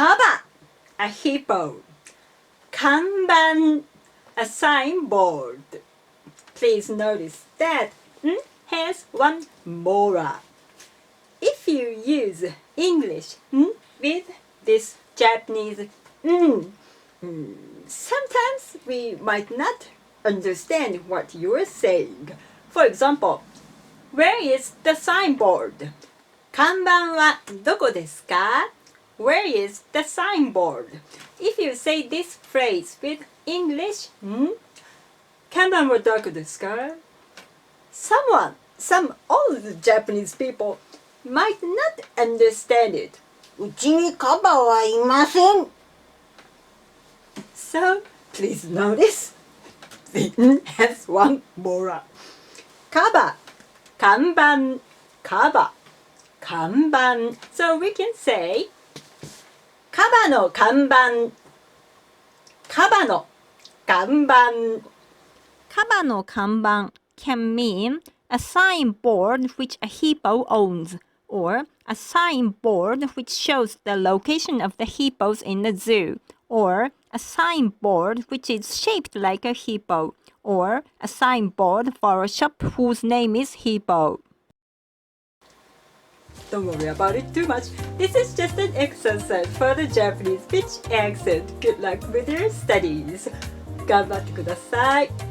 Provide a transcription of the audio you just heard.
kaba, a hippo. Kanban, a signboard. Please notice that has one moral. If you use English with this Japanese sometimes we might not understand what you're saying. For example, where is the signboard? 看板はどこですか? Where is the signboard? If you say this phrase with English, 看板はどこですか? Some old Japanese people might not understand it. うちにカバはいません。So, please notice, the has one moral. Kaba, kanban, kaba, kanban. So we can say, kaba no kanban, kaba no kanban. Kaba no kanban can mean a signboard which a hippo owns, or a signboard which shows the location of the hippos in the zoo, or a signboard which is shaped like a hippo, or a signboard for a shop whose name is Hippo. Don't worry about it too much. This is just an exercise for the Japanese speech accent. Good luck with your studies. 頑張ってください。